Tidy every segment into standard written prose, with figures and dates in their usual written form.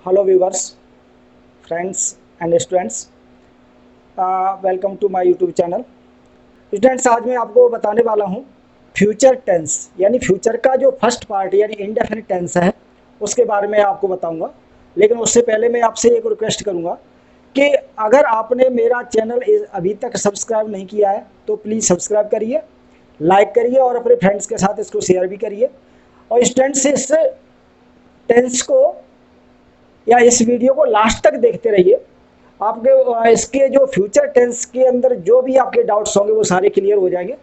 Hello viewers, friends and students, welcome to my YouTube channel. Students, आज मैं आपको बताने वाला हूँ फ्यूचर टेंस यानी फ्यूचर का जो फर्स्ट पार्ट यानी इंडेफिनिट टेंस है उसके बारे में आपको बताऊंगा। लेकिन उससे पहले मैं आपसे एक रिक्वेस्ट करूंगा कि अगर आपने मेरा चैनल अभी तक सब्सक्राइब नहीं किया है तो प्लीज़ सब्सक्राइब करिए, लाइक करिए और अपने फ्रेंड्स के साथ इसको शेयर भी करिए। और स्टूडेंट्स, इस टेंस को या इस वीडियो को लास्ट तक देखते रहिए। आपके इसके जो फ्यूचर टेंस के अंदर जो भी आपके डाउट्स होंगे वो सारे क्लियर हो जाएंगे।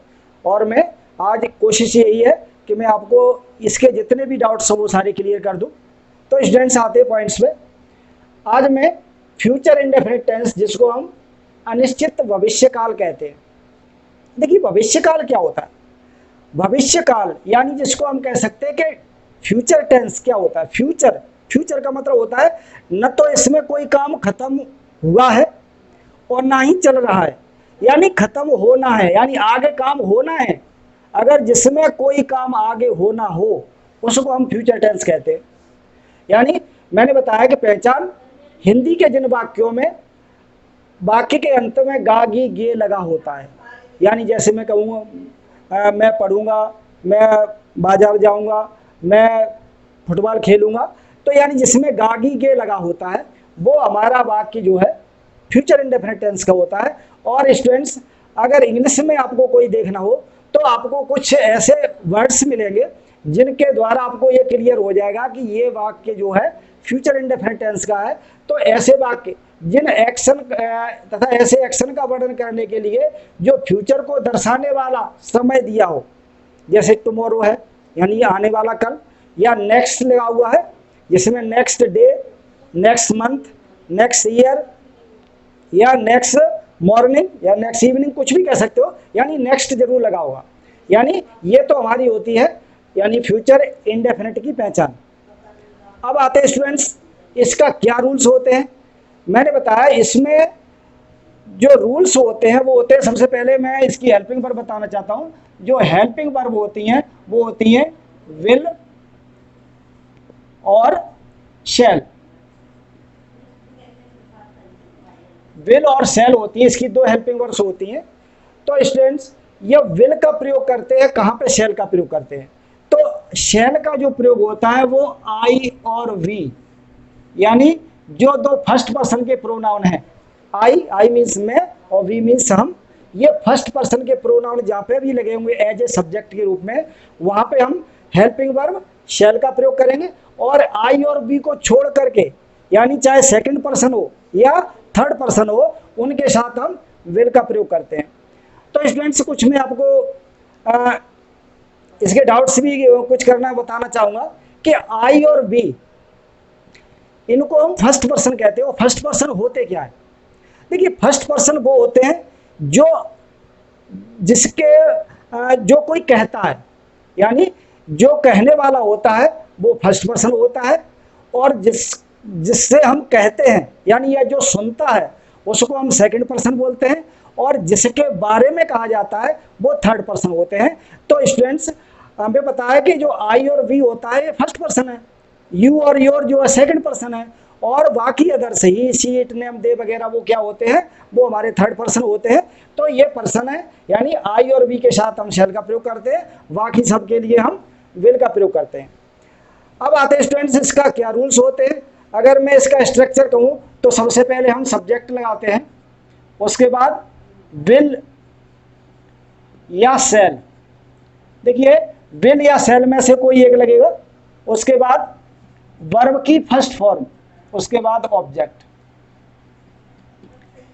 और मैं आज कोशिश यही है कि मैं आपको इसके जितने भी डाउट्स हो वो सारे क्लियर कर दूं। तो स्टूडेंट्स, आते हैं पॉइंट्स पे। आज मैं फ्यूचर इंडेफिनिट टेंस, जिसको हम अनिश्चित भविष्यकाल कहते हैं। देखिए, भविष्यकाल क्या होता है? भविष्यकाल यानी जिसको हम कह सकते हैं कि फ्यूचर टेंस क्या होता है। फ्यूचर फ्यूचर का मतलब होता है न तो इसमें कोई काम खत्म हुआ है और ना ही चल रहा है, यानी खत्म होना है, यानी आगे काम होना है। अगर जिसमें कोई काम आगे होना हो उसको हम फ्यूचर टेंस कहते हैं। यानी मैंने बताया कि पहचान, हिंदी के जिन वाक्यों में वाक्य के अंत में गा गी गे लगा होता है, यानी जैसे मैं कहूँगा मैं पढ़ूंगा, मैं बाजार जाऊंगा, मैं फुटबॉल खेलूंगा, तो यानी जिसमें गागी गे लगा होता है वो हमारा वाक्य जो है फ्यूचर इंडेफिनिट टेंस का होता है। और स्टूडेंट्स, अगर इंग्लिश में आपको कोई देखना हो तो आपको कुछ ऐसे वर्ड्स मिलेंगे जिनके द्वारा आपको ये क्लियर हो जाएगा कि ये वाक्य जो है फ्यूचर इंडेफिनिट टेंस का है। तो ऐसे वाक्य जिन एक्शन तथा ऐसे एक्शन का वर्णन करने के लिए जो फ्यूचर को दर्शाने वाला समय दिया हो, जैसे टुमारो है यानी आने वाला कल, या नेक्स्ट लगा हुआ है जिसमें next day, next month, next year या नेक्स्ट मॉर्निंग या नेक्स्ट इवनिंग, कुछ भी कह सकते हो, यानी नेक्स्ट जरूर लगा होगा। यानी ये तो हमारी होती है यानी फ्यूचर इंडेफिनिट की पहचान। अब आते हैं स्टूडेंट्स, इसका क्या रूल्स होते हैं। मैंने बताया इसमें जो रूल्स होते हैं वो होते हैं, सबसे पहले मैं इसकी हेल्पिंग वर्ब बताना चाहता हूं। जो हेल्पिंग वर्ब होती हैं वो होती हैं विल और शैल। विल और शैल होती है, इसकी दो हेल्पिंग वर्ब्स होती हैं। तो स्टूडेंट्स, ये विल का प्रयोग करते हैं, कहां पे शैल का प्रयोग करते हैं? तो शैल का जो प्रयोग होता है वो आई और वी, यानी जो दो फर्स्ट पर्सन के प्रोनाउन हैं, आई मीन्स मैं और वी मीन्स हम, ये फर्स्ट पर्सन के प्रोनाउन जहाँ पे भी लगे होंगे एज ए सब्जेक्ट के रूप में, वहां पे हम हेल्पिंग वर्ब शैल का प्रयोग करेंगे। और आई और बी को छोड़ करके, यानी चाहे सेकंड पर्सन हो या थर्ड पर्सन हो, उनके साथ हम विल का प्रयोग करते हैं। तो स्टूडेंट्स, कुछ मैं आपको इसके डाउट्स भी कुछ करना बताना चाहूंगा कि आई और बी, इनको हम फर्स्ट पर्सन कहते हैं। और फर्स्ट पर्सन होते क्या है? देखिए, फर्स्ट पर्सन वो होते हैं जो जो कोई कहता है, यानी जो कहने वाला होता है वो फर्स्ट पर्सन होता है। और जिससे हम कहते हैं यानी यह जो सुनता है उसको हम सेकंड पर्सन बोलते हैं। और जिसके बारे में कहा जाता है वो थर्ड पर्सन होते हैं। तो स्टूडेंट्स, हमें पता है कि जो आई और वी होता है ये फर्स्ट पर्सन है, यू और योर जो है सेकंड पर्सन है, और बाकी others he she it name they वगैरह वो क्या होते हैं? वो हमारे थर्ड पर्सन होते हैं। तो ये पर्सन है, यानी आई और वी के साथ हम शैल का प्रयोग करते हैं, बाकी सब के लिए हम विल का प्रयोग करते हैं। अब आते हैं स्टूडेंट्स, इसका क्या रूल्स होते हैं। अगर मैं इसका स्ट्रक्चर कहूं तो सबसे पहले हम सब्जेक्ट लगाते हैं, उसके बाद विल या शैल। देखिए, विल या शैल में से कोई एक लगेगा, उसके बाद वर्ब की फर्स्ट फॉर्म, उसके बाद ऑब्जेक्ट।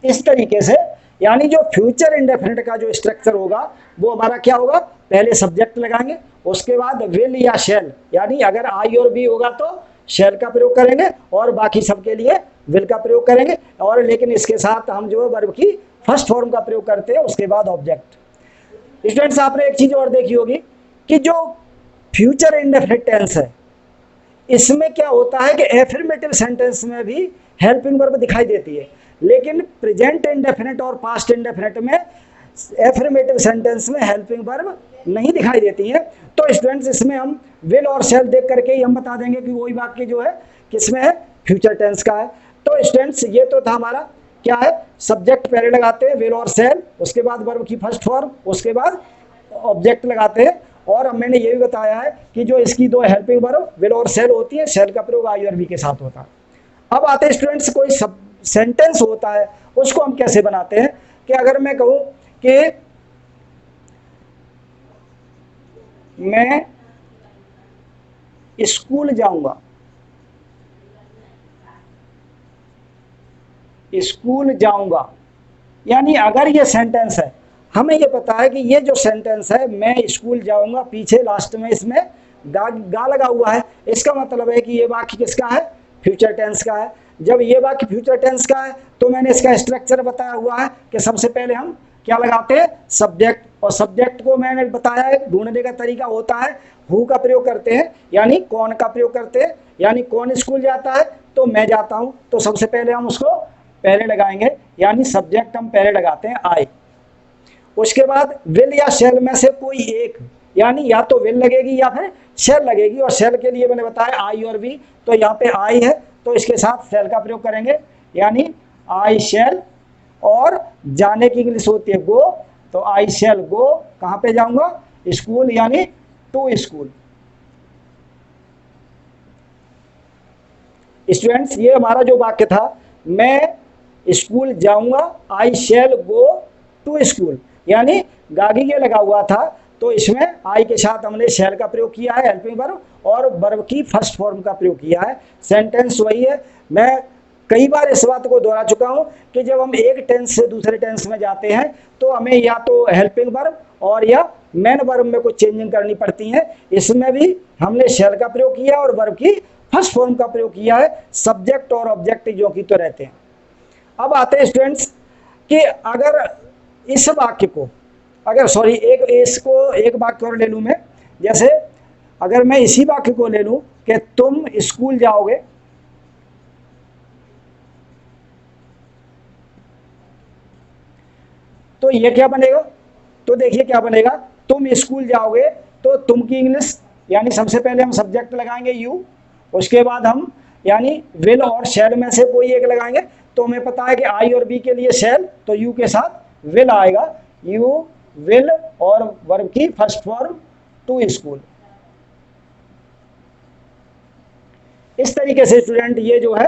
इस तरीके से यानी जो फ्यूचर इंडेफिनिट का जो स्ट्रक्चर होगा वो हमारा क्या होगा? पहले सब्जेक्ट लगाएंगे, उसके बाद विल या शैल, यानी अगर आई और बी होगा तो शैल का प्रयोग करेंगे और बाकी सबके लिए विल का प्रयोग करेंगे। और लेकिन इसके साथ हम जो है वर्ब की फर्स्ट फॉर्म का प्रयोग करते हैं, उसके बाद ऑब्जेक्ट। स्टूडेंट्स, आपने एक चीज और देखी होगी कि जो फ्यूचर इंडेफिनिट टेंस है इसमें क्या होता है कि एफर्मेटिव सेंटेंस में भी हेल्पिंग वर्ब दिखाई देती है, लेकिन प्रेजेंट इंडेफिनिट और पास्ट इंडेफिनिट में एफर्मेटिव सेंटेंस में हेल्पिंग वर्ब नहीं दिखाई देती है। तो स्टूडेंट्स, इसमें हम विल और शैल देख करके ही हम बता देंगे कि वही वाक्य जो है किसमें है, फ्यूचर टेंस का है। तो स्टूडेंट्स ये तो था हमारा क्या है, सब्जेक्ट पहले लगाते हैं विल और शैल, उसके बाद वर्ब की फर्स्ट फॉर्म, उसके बाद ऑब्जेक्ट लगाते हैं। और अब मैंने ये भी बताया है कि जो इसकी दो हेल्पिंग वर्ब विल और शैल होती है, शैल का प्रयोग आई और बी के साथ होता है। अब आते हैं स्टूडेंट्स, कोई सब सेंटेंस होता है उसको हम कैसे बनाते हैं, कि अगर मैं कहूं कि मैं स्कूल जाऊंगा, स्कूल जाऊंगा, यानी अगर ये सेंटेंस है, हमें ये पता है कि ये जो सेंटेंस है मैं स्कूल जाऊंगा, पीछे लास्ट में इसमें गा लगा हुआ है, इसका मतलब है कि ये वाक्य किसका है, फ्यूचर टेंस का है। जब ये वाक्य फ्यूचर टेंस का है तो मैंने इसका स्ट्रक्चर बताया हुआ है कि सबसे पहले हम क्या लगाते हैं, सब्जेक्ट, और सब्जेक्ट को मैंने बताया है ढूंढने का तरीका होता है हु का प्रयोग करते हैं, यानी कौन का प्रयोग करते हैं, यानी कौन स्कूल जाता है, तो मैं जाता हूं, तो सबसे पहले हम उसको पहले लगाएंगे, यानी सब्जेक्ट हम पहले लगाते हैं आई। उसके बाद विल या शेल में से कोई एक, यानी या तो विल लगेगी या फिर शेल लगेगी, और शेल के लिए मैंने बताया आई और बी, तो यहाँ पे आई है तो इसके साथ शेल का प्रयोग करेंगे, यानी आई शेल। और जाने की इंग्लिश होती है गो, तो आई शेल गो, कहाँ पे जाऊंगा, स्कूल, यानी टू स्कूल। स्टूडेंट्स ये हमारा जो वाक्य था, मैं स्कूल जाऊंगा, I shall go to school, यानी गागी के लगा हुआ था, तो इसमें आई के साथ हमने शेल का प्रयोग किया है हेल्पिंग वर्ब, और वर्ब की फर्स्ट फॉर्म का प्रयोग किया है। सेंटेंस वही है। मैं कई बार इस बात को दोहरा चुका हूं कि जब हम एक टेंस से दूसरे टेंस में जाते हैं तो हमें या तो हेल्पिंग वर्ब और या मेन वर्ब में कुछ चेंजिंग करनी पड़ती है। इसमें भी हमने शेल का प्रयोग किया और वर्ब की फर्स्ट फॉर्म का प्रयोग किया है, सब्जेक्ट और ऑब्जेक्ट जो कि तो रहते हैं। अब आते हैं स्टूडेंट्स कि अगर इस वाक्य को, अगर सॉरी एक वाक्य और ले लूं मैं, जैसे अगर मैं इसी वाक्य को ले लूं कि तुम स्कूल जाओगे, तो ये क्या बनेगा, तो देखिए क्या बनेगा, तुम स्कूल जाओगे, तो तुम की इंग्लिश, यानी सबसे पहले हम सब्जेक्ट लगाएंगे यू, उसके बाद हम यानी विल और शेल में से कोई एक लगाएंगे, तो हमें पता है कि आई और बी के लिए शेल, तो यू के साथ विल आएगा, यू विल, और वर्ब की फर्स्ट फॉर्म टू स्कूल। इस तरीके से स्टूडेंट ये जो है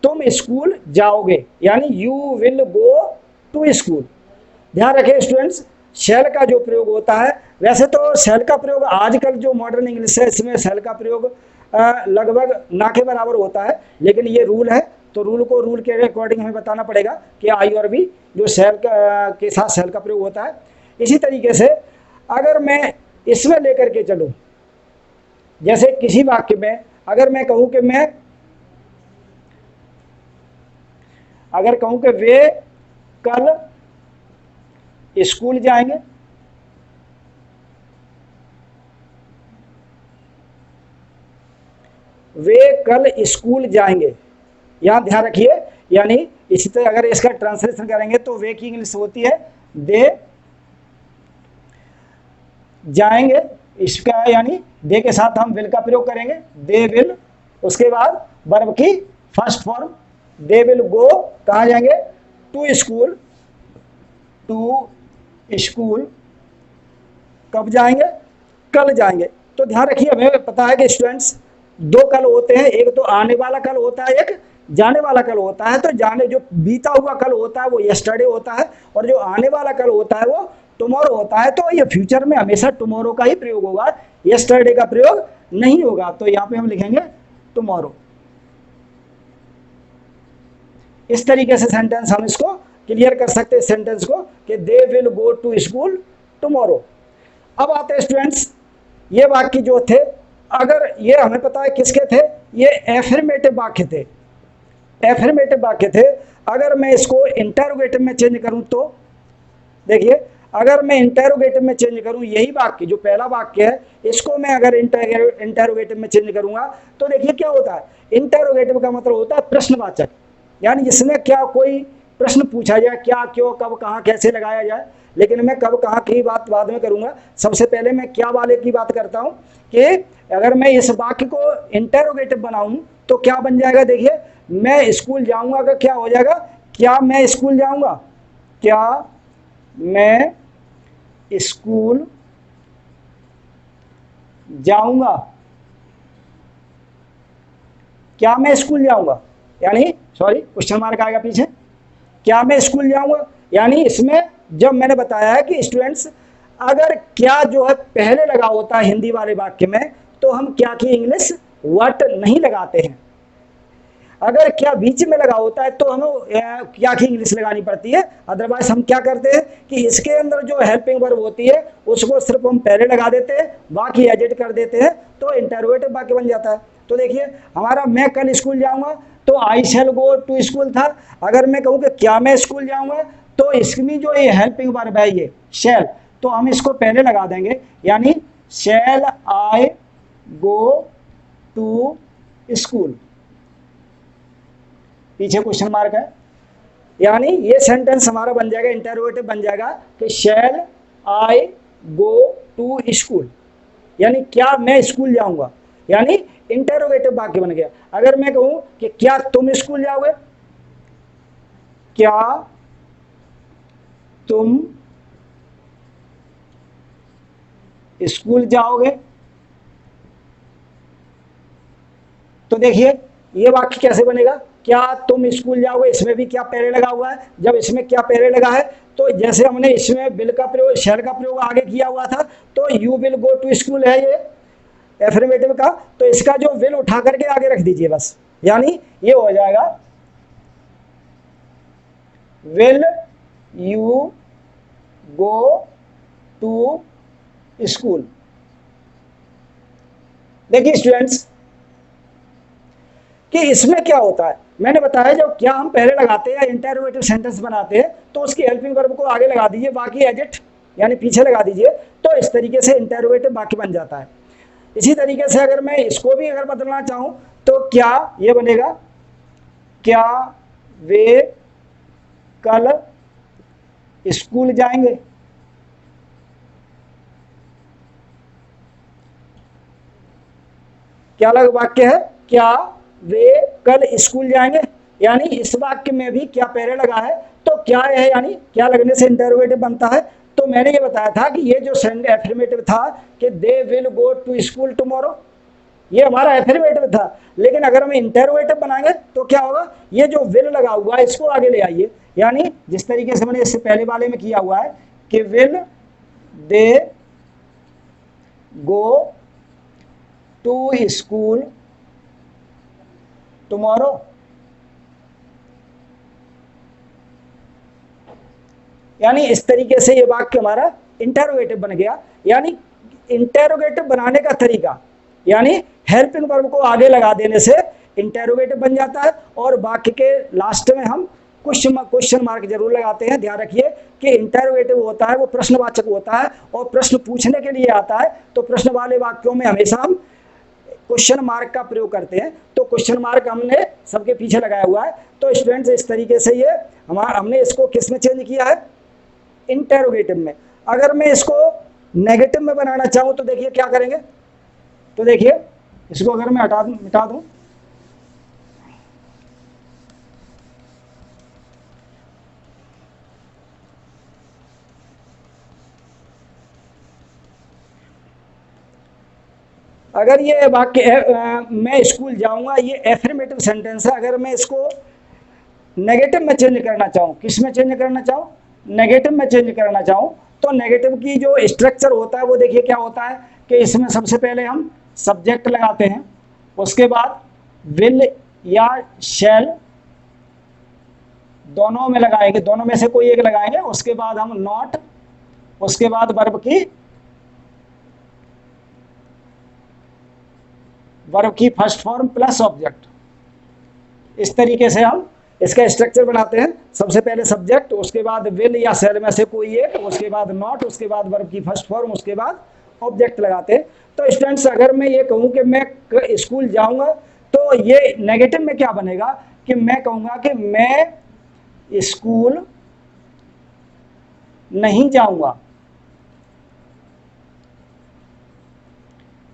तुम स्कूल जाओगे, यानी you will go to school. ध्यान रखें स्टूडेंट्स, शेल का जो प्रयोग होता है, वैसे तो शेल का प्रयोग आजकल जो मॉडर्न इंग्लिश है इसमें शेल का प्रयोग लगभग ना के बराबर होता है, लेकिन ये रूल है, तो रूल के अकॉर्डिंग हमें बताना पड़ेगा कि आई और बी जो शेल के साथ शेल का प्रयोग होता है। इसी तरीके से अगर मैं इसमें लेकर के चलूं, जैसे किसी वाक्य में अगर मैं कहूं कि वे कल स्कूल जाएंगे, वे कल स्कूल जाएंगे, यहां ध्यान रखिए, यानी इसी तरह अगर इसका ट्रांसलेशन करेंगे तो वे की इंग्लिश होती है दे जाएंगे, इसका यानी दे के साथ हम विल का प्रयोग करेंगे, दे विल। उसके बाद वर्ब की फर्स्ट फॉर्म, दे विल गो, कहाँ जाएंगे, टू स्कूल, कब जाएंगे, कल जाएंगे। तो ध्यान रखिए, हमें पता है कि स्टूडेंट्स दो कल होते हैं, एक तो आने वाला कल होता है, एक जाने वाला कल होता है। तो जाने जो बीता हुआ कल होता है वो यस्टरडे होता है, और जो आने वाला कल होता है वो टुमारो होता है। तो ये फ्यूचर में हमेशा टुमारो का ही प्रयोग होगा, यस्टरडे का प्रयोग नहीं होगा। तो यहाँ पे हम लिखेंगे टुमारो। इस तरीके से सेंटेंस हम इसको क्लियर कर सकते हैं सेंटेंस को कि they will go to school tomorrow. अब आते हैं स्टूडेंट्स, ये वाक्य जो थे, अगर ये हमें पता है किसके थे, ये एफर्मेटिव वाक्य थे, एफर्मेटिव वाक्य थे। अगर मैं इसको इंटरोगेटिव में चेंज करूं तो देखिए, अगर मैं इंटरोगेटिव में चेंज करूं, यही वाक्य जो पहला वाक्य है इसको मैं अगर इंटरोगेटिव में चेंज करूंगा तो देखिए क्या होता है। इंटरोगेटिव का मतलब होता है प्रश्नवाचक, यानी जिसमें क्या कोई प्रश्न पूछा जाए, क्या, क्यों, कब, कहाँ, कैसे लगाया जाए। लेकिन मैं कब, कहाँ की बात बाद में करूंगा। सबसे पहले मैं क्या वाले की बात करता हूं कि अगर मैं इस वाक्य को इंटरोगेटिव बनाऊं तो क्या बन जाएगा, देखिए मैं स्कूल जाऊंगा का क्या हो जाएगा, क्या मैं स्कूल जाऊंगा, क्या मैं स्कूल जाऊंगा, क्या मैं स्कूल जाऊंगा, यानी सॉरी क्वेश्चन मार्क आएगा पीछे, क्या मैं स्कूल जाऊंगा। यानी इसमें जब मैंने बताया है कि स्टूडेंट्स अगर क्या जो है पहले लगा होता है हिंदी वाले वाक्य में, तो हम क्या की इंग्लिश व्हाट नहीं लगाते हैं। अगर क्या बीच में लगा होता है तो हमें क्या की इंग्लिश लगानी पड़ती है। अदरवाइज हम क्या करते हैं कि इसके अंदर जो हेल्पिंग वर्ब होती है उसको सिर्फ हम पहले लगा देते हैं, बाकी एडिट कर देते हैं, तो इंटरोगेटिव वाक्य बन जाता है। तो देखिए हमारा मैं कल स्कूल जाऊंगा तो आई शैल गो टू स्कूल था। अगर मैं कहूँ कि क्या मैं स्कूल जाऊंगा, तो इसमें जो ये हेल्पिंग वर्ब है ये शैल, तो हम इसको पहले लगा देंगे, यानी शैल आई गो टू स्कूल, पीछे क्वेश्चन मार्क है। यानी ये सेंटेंस हमारा बन जाएगा, इंटरोगेटिव बन जाएगा कि शैल आई गो टू स्कूल, यानी क्या मैं स्कूल जाऊंगा, यानी इंटरोगेटिव वाक्य बन गया। अगर मैं कहूं कि क्या तुम स्कूल जाओगे, क्या तुम स्कूल जाओगे, तो देखिए ये वाक्य कैसे बनेगा, क्या तुम स्कूल जाओगे, इसमें भी क्या पहले लगा हुआ है। जब इसमें क्या पहले लगा है, तो जैसे हमने इसमें विल का प्रयोग शैल का प्रयोग आगे किया हुआ था, तो you will go to school है ये एफर्मेटिव का, तो इसका जो विल उठा करके आगे रख दीजिए बस, यानी ये हो जाएगा will you go to school. देखिए स्टूडेंट्स कि इसमें क्या होता है, मैंने बताया जब क्या हम पहले लगाते हैं इंटरोगेटिव सेंटेंस बनाते हैं तो उसकी हेल्पिंग वर्ब को आगे लगा दीजिए, बाकी एडिट यानी पीछे लगा दीजिए, तो इस तरीके से इंटरोगेटिव वाक्य बन जाता है। इसी तरीके से अगर मैं इसको भी अगर बदलना चाहूं तो क्या ये बनेगा, क्या वे कल स्कूल जाएंगे, क्या अलग वाक्य है, क्या वे कल स्कूल जाएंगे, यानी इस वाक्य में भी क्या पहले लगा है, तो क्या है यानी क्या लगने से इंटरोगेटिव बनता है। तो मैंने ये बताया था कि ये जो एफर्मेटिव था कि they will go to school tomorrow, ये हमारा एफर्मेटिव था, लेकिन अगर हम इंटरोगेटिव बनाएंगे तो क्या होगा, ये जो विल लगा हुआ है इसको आगे ले आइए, यानी जिस तरीके से मैंने इससे पहले वाले में किया हुआ है कि will they go to school tomorrow, यानी इस तरीके से ये वाक्य हमारा इंटरोगेटिव बन गया। यानी इंटरोगेटिव बनाने का तरीका, यानी हेल्पिंग वर्ब को आगे लगा देने से इंटरोगेटिव बन जाता है, और वाक्य के लास्ट में हम क्वेश्चन मार्क जरूर लगाते हैं। ध्यान रखिए कि इंटरोगेटिव होता है वो प्रश्नवाचक होता है और प्रश्न पूछने के लिए आता है, तो प्रश्न वाले वाक्यों में हमेशा हम क्वेश्चन मार्क का प्रयोग करते हैं। तो क्वेश्चन मार्क हमने सबके पीछे लगाया हुआ है। तो स्टूडेंट्स इस तरीके से ये हमने इसको किस में चेंज किया है, इंटरोगेटिव में। अगर मैं इसको नेगेटिव में बनाना चाहूँ तो देखिए क्या करेंगे, तो देखिए इसको अगर मैं मिटा दूं, अगर ये वाक्य मैं स्कूल जाऊंगा ये एफर्मेटिव सेंटेंस है, अगर मैं इसको नेगेटिव में चेंज करना चाहूँ, किस में चेंज करना चाहूँ, नेगेटिव में चेंज करना चाहूँ, तो नेगेटिव की जो स्ट्रक्चर होता है वो देखिए क्या होता है कि इसमें सबसे पहले हम सब्जेक्ट लगाते हैं, उसके बाद विल या शैल दोनों में लगाएंगे, दोनों में से कोई एक लगाएंगे, उसके बाद हम नॉट, उसके बाद वर्ब की फर्स्ट फॉर्म प्लस ऑब्जेक्ट। इस तरीके से हम इसका स्ट्रक्चर बनाते हैं, सबसे पहले सब्जेक्ट, उसके बाद विल या शैल में से कोई एक, उसके बाद नॉट, उसके बाद वर्ब की फर्स्ट फॉर्म, उसके बाद ऑब्जेक्ट लगाते हैं। तो स्टूडेंट्स अगर मैं ये कहूँ कि मैं स्कूल जाऊंगा तो ये नेगेटिव में क्या बनेगा कि मैं कहूँगा कि मैं स्कूल नहीं जाऊंगा,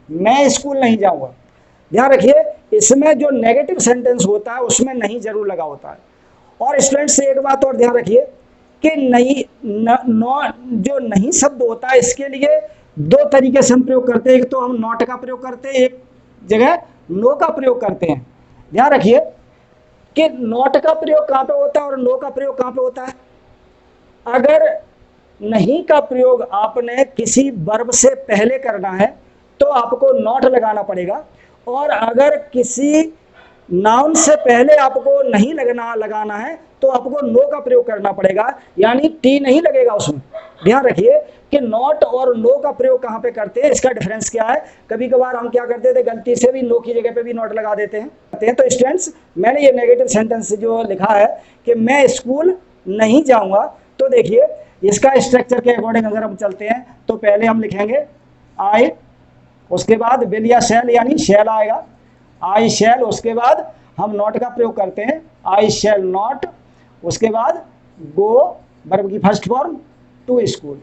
मैं स्कूल नहीं जाऊंगा। ध्यान रखिए इसमें जो नेगेटिव सेंटेंस होता है उसमें नहीं जरूर लगा होता है। और स्टूडेंट्स एक बात और ध्यान रखिए कि नहीं जो नहीं शब्द होता है इसके लिए दो तरीके से हम प्रयोग करते हैं। एक तो हम नॉट का प्रयोग करते हैं, एक जगह नो का प्रयोग करते हैं। ध्यान रखिए कि नॉट का प्रयोग कहाँ पे होता है और नो का प्रयोग कहाँ पे होता है। अगर नहीं का प्रयोग आपने किसी वर्ब से पहले करना है तो आपको नॉट लगाना पड़ेगा, और अगर किसी नाउन से पहले आपको नहीं लगाना है तो आपको नो का प्रयोग करना पड़ेगा, यानी टी नहीं लगेगा उसमें। ध्यान रखिए कि नॉट और नो का प्रयोग कहाँ पे करते हैं, इसका डिफरेंस क्या है। कभी कभार हम क्या करते थे, गलती से भी नो की जगह पे भी नॉट लगा देते हैं। तो स्टूडेंट्स मैंने ये नेगेटिव सेंटेंस जो लिखा है कि मैं स्कूल नहीं जाऊंगा, तो देखिए इसका स्ट्रक्चर के अकॉर्डिंग अगर हम चलते हैं तो पहले हम लिखेंगे आई, उसके बाद विल या शैल यानी शैल आएगा, आई शैल, उसके बाद हम नॉट का प्रयोग करते हैं आई शैल नॉट, उसके बाद गो वर्ब की first form to school.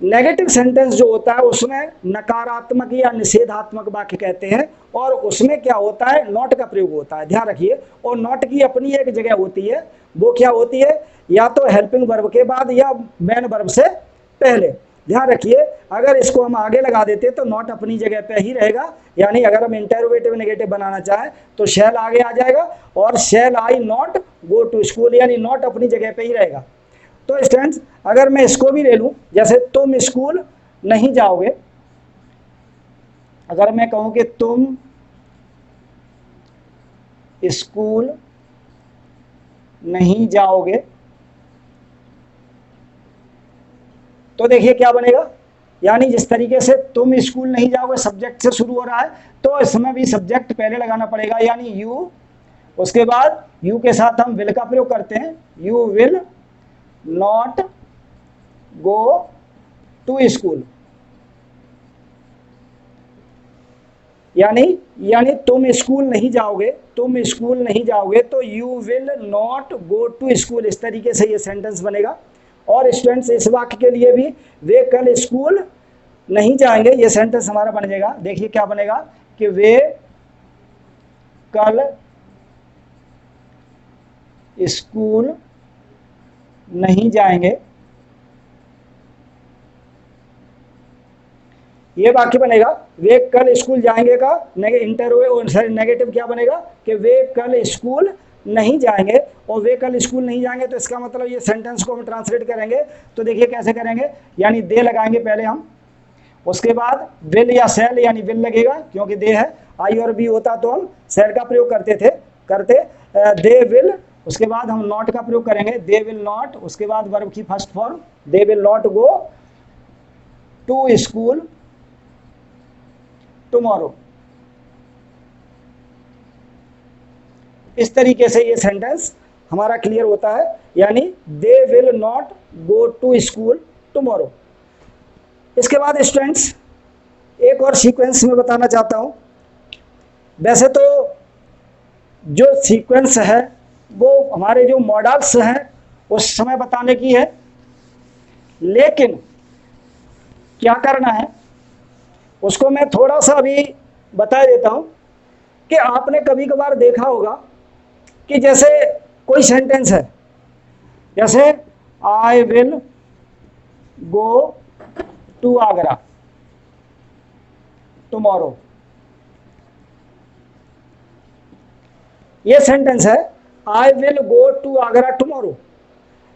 Negative sentence जो होता है उसमें नकारात्मक या निषेधात्मक वाक्य कहते हैं, और उसमें क्या होता है, नॉट का प्रयोग होता है। ध्यान रखिए, और नॉट की अपनी एक जगह होती है, वो क्या होती है, या तो हेल्पिंग वर्ब के बाद या मेन वर्ब से पहले। ध्यान रखिए अगर इसको हम आगे लगा देते तो नॉट अपनी जगह पे ही रहेगा, यानी अगर हम इंटरोगेटिव नेगेटिव बनाना चाहें तो शैल आगे आ जाएगा और शैल आई नॉट गो टू स्कूल, यानी नॉट अपनी जगह पे ही रहेगा। तो स्टूडेंट्स अगर मैं इसको भी ले लूं, जैसे तुम स्कूल नहीं जाओगे, अगर मैं कहूं कि तुम स्कूल नहीं जाओगे, तो देखिए क्या बनेगा, यानी जिस तरीके से तुम स्कूल नहीं जाओगे सब्जेक्ट से शुरू हो रहा है, तो इसमें भी सब्जेक्ट पहले लगाना पड़ेगा, यानी यू, उसके बाद यू के साथ हम विल का प्रयोग करते हैं, you will not go to school, यानी तुम स्कूल नहीं जाओगे, तुम स्कूल नहीं जाओगे तो you will not go to school, इस तरीके से ये सेंटेंस बनेगा। और स्टूडेंट्स इस वाक्य के लिए भी वे कल स्कूल नहीं जाएंगे, ये सेंटेंस हमारा बन जाएगा। देखिए क्या बनेगा कि वे कल स्कूल नहीं जाएंगे, ये वाक्य बनेगा। वे कल स्कूल जाएंगे का नेगेटिव क्या बनेगा कि वे कल स्कूल नहीं जाएंगे, और वे कल स्कूल नहीं जाएंगे तो इसका मतलब ये सेंटेंस को हम ट्रांसलेट करेंगे तो देखिए कैसे करेंगे, यानी दे लगाएंगे पहले हम, उसके बाद विल या सेल यानी विल लगेगा क्योंकि दे है, आई और बी होता तो हम सेल का प्रयोग करते दे विल, उसके बाद हम नॉट का प्रयोग करेंगे, दे विल नॉट, उसके बाद वर्ब की first form they will not go to school tomorrow. इस तरीके से ये सेंटेंस हमारा क्लियर होता है, यानी they will not go to school tomorrow. इसके बाद स्टूडेंट्स एक और सीक्वेंस में बताना चाहता हूं। वैसे तो जो सीक्वेंस है वो हमारे जो मॉडल्स हैं उस समय बताने की है, लेकिन क्या करना है उसको मैं थोड़ा सा अभी बता देता हूं कि आपने कभी कभार देखा होगा कि जैसे कोई सेंटेंस है, जैसे I will go to Agra tomorrow, ये सेंटेंस है I will go to Agra tomorrow.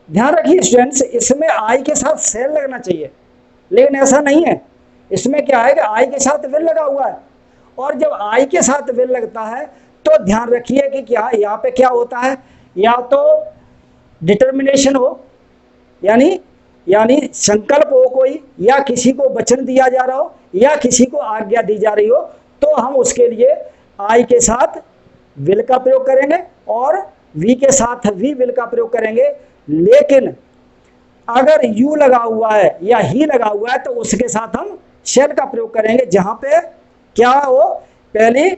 ध्यान रखिए स्टूडेंट्स इसमें आई के साथ सेल लगना चाहिए, लेकिन ऐसा नहीं है। इसमें क्या है कि आई के साथ विल लगा हुआ है, और जब आई के साथ विल लगता है तो ध्यान रखिए कि क्या यहाँ पे क्या होता है, या तो डिटर्मिनेशन हो, यानी संकल्प हो कोई, या किसी को वचन दिया जा रहा हो, या किसी को आज्ञा दी जा रही हो, तो हम उसके लिए आई के साथ विल का प्रयोग करेंगे और वी के साथ भी विल का प्रयोग करेंगे। लेकिन अगर यू लगा हुआ है या ही लगा हुआ है तो उसके साथ हम शैल का प्रयोग करेंगे, जहां पे क्या हो, पहले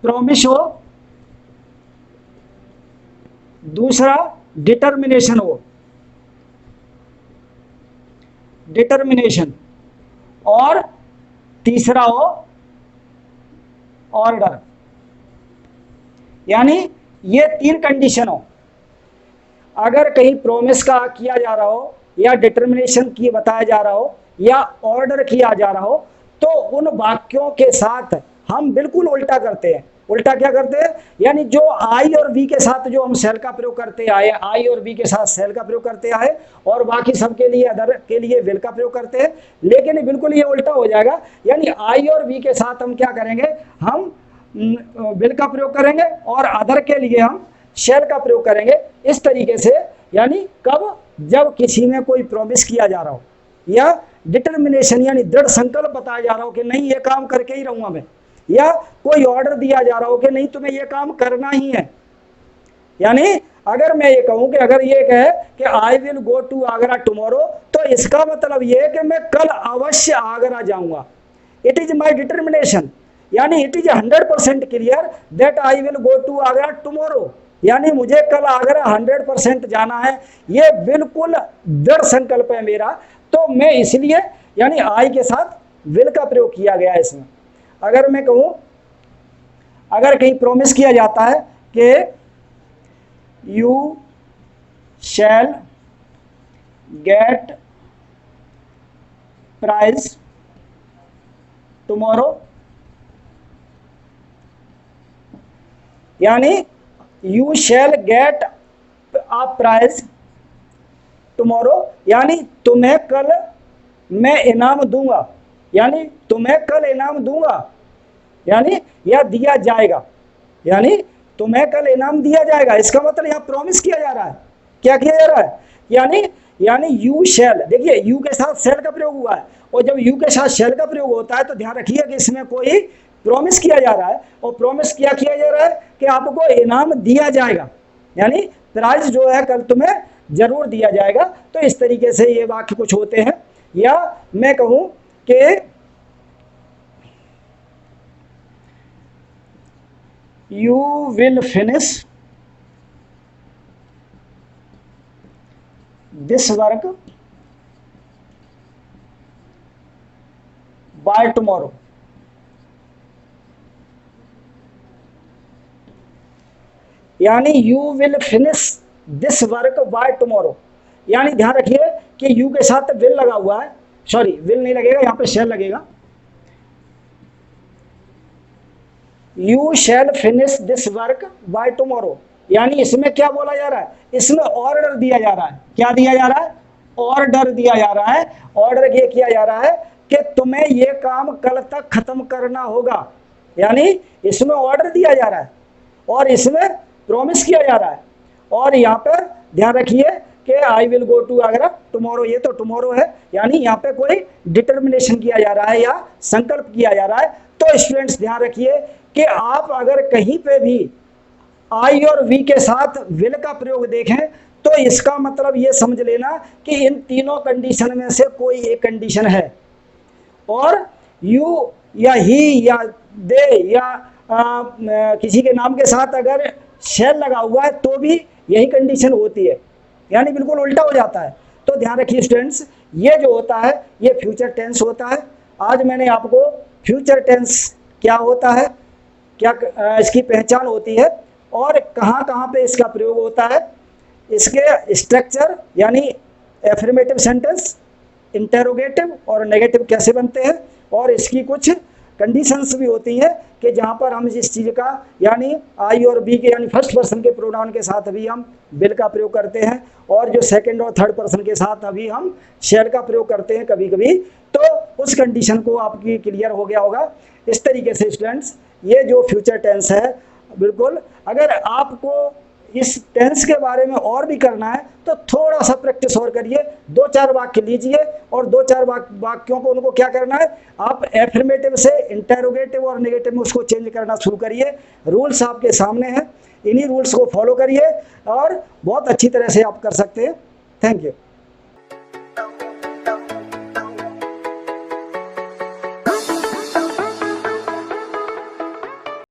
प्रॉमिस हो, दूसरा डिटर्मिनेशन हो, और तीसरा हो ऑर्डर, यानी ये 3 कंडीशन हो। अगर कहीं प्रोमिस का किया जा रहा हो या डिटर्मिनेशन की बताया जा रहा हो या ऑर्डर किया जा रहा हो, तो उन वाक्यों के साथ हम बिल्कुल उल्टा करते हैं। उल्टा क्या करते हैं, यानी जो आई और बी के साथ जो हम सेल का प्रयोग करते आए, आई और बी के साथ सेल का प्रयोग करते आए और बाकी सबके लिए अदर के लिए विल का प्रयोग करते हैं, लेकिन बिल्कुल ये उल्टा हो जाएगा। यानी आई और बी के साथ हम क्या करेंगे, हम विल का प्रयोग करेंगे और अदर के लिए हम शेल का प्रयोग करेंगे। इस तरीके से, यानी कब, जब किसी में कोई प्रॉमिस किया जा रहा हो या डिटर्मिनेशन यानी दृढ़ संकल्प बताया जा रहा हो कि नहीं ये काम करके ही रहूंगा मैं, या कोई ऑर्डर दिया जा रहा हो कि नहीं तुम्हें ये काम करना ही है। यानी अगर मैं ये कहूं कि अगर ये कहे कि I will go to Agra tomorrow, तो इसका मतलब ये है कि मैं कल अवश्य आगरा जाऊंगा। इट इज माई डिटर्मिनेशन, यानी it is 100% clear that I will go to Agra tomorrow, यानी मुझे कल आगरा 100% जाना है। ये बिल्कुल दृढ़ संकल्प है मेरा, तो मैं इसलिए, यानी आई के साथ विल का प्रयोग किया गया है इसमें। अगर मैं कहूं, अगर कहीं प्रॉमिस किया जाता है कि you shall get prize tomorrow, यानी you shall get a prize tomorrow, यानी तुम्हें कल मैं इनाम दूंगा, यानी तुम्हें कल इनाम दूंगा, यानी या दिया जाएगा, यानी तुम्हें कल इनाम दिया जाएगा। इसका मतलब यहां प्रॉमिस किया जा रहा है। क्या किया जा रहा है, यानी यू शैल, देखिए यू के साथ शैल का प्रयोग हुआ है, और जब यू के साथ शैल का प्रयोग होता है तो ध्यान रखिए कि इसमें कोई प्रॉमिस किया जा रहा है, और प्रॉमिस क्या किया जा रहा है कि आपको इनाम दिया जाएगा, यानी प्राइज जो है कल तुम्हें जरूर दिया जाएगा। तो इस तरीके से ये वाक्य कुछ होते हैं। या मैं कहूं कि you will finish this work by tomorrow, यानी you will finish this work by tomorrow, यानी ध्यान रखिए कि यू के साथ विल लगा हुआ है, सॉरी विल नहीं लगेगा, यहां पे शैल लगेगा। You shall finish this work by tomorrow, यानी इसमें क्या बोला जा रहा है, इसमें ऑर्डर दिया जा रहा है। क्या दिया जा रहा है, ऑर्डर दिया जा रहा है। ऑर्डर ये किया जा रहा है कि तुम्हें ये काम कल तक खत्म करना होगा, यानी इसमें ऑर्डर दिया जा रहा है और इसमें प्रॉमिस किया जा रहा है। और यहाँ पर ध्यान रखिए कि I will go to Agra tomorrow, ये तो टुमारो है, यानी यहाँ पे कोई डिटर्मिनेशन किया जा रहा है या संकल्प किया जा रहा है। तो स्टूडेंट्स ध्यान रखिए कि आप अगर कहीं पे भी आई और वी के साथ विल का प्रयोग देखें तो इसका मतलब ये समझ लेना कि इन तीनों कंडीशन में से कोई एक कंडीशन है, और यू या ही या दे या किसी के नाम के साथ अगर शैल लगा हुआ है तो भी यही कंडीशन होती है, यानी बिल्कुल उल्टा हो जाता है। तो ध्यान रखिए स्टूडेंट्स, ये जो होता है ये फ्यूचर टेंस होता है। आज मैंने आपको फ्यूचर टेंस क्या होता है, क्या इसकी पहचान होती है और कहाँ कहाँ पे इसका प्रयोग होता है, इसके स्ट्रक्चर यानी एफर्मेटिव सेंटेंस, इंटेरोगेटिव और नेगेटिव कैसे बनते हैं, और इसकी कुछ कंडीशंस भी होती हैं कि जहाँ पर हम इस चीज़ का यानी आई और बी के यानी फर्स्ट पर्सन के प्रोनाउन के साथ भी हम विल का प्रयोग करते हैं, और जो सेकंड और थर्ड पर्सन के साथ अभी हम शैल का प्रयोग करते हैं कभी कभी। तो उस कंडीशन को आपकी क्लियर हो गया होगा। इस तरीके से स्टूडेंट्स ये जो फ्यूचर टेंस है, बिल्कुल अगर आपको इस टेंस के बारे में और भी करना है तो थोड़ा सा प्रैक्टिस और करिए, 2-4 वाक्य लीजिए और 2-4 वाक्यों को उनको क्या करना है, आप एफर्मेटिव से इंटेरोगेटिव और नेगेटिव में उसको चेंज करना शुरू करिए। रूल्स आपके सामने हैं, इन्हीं रूल्स को फॉलो करिए और बहुत अच्छी तरह से आप कर सकते हैं। Thank you.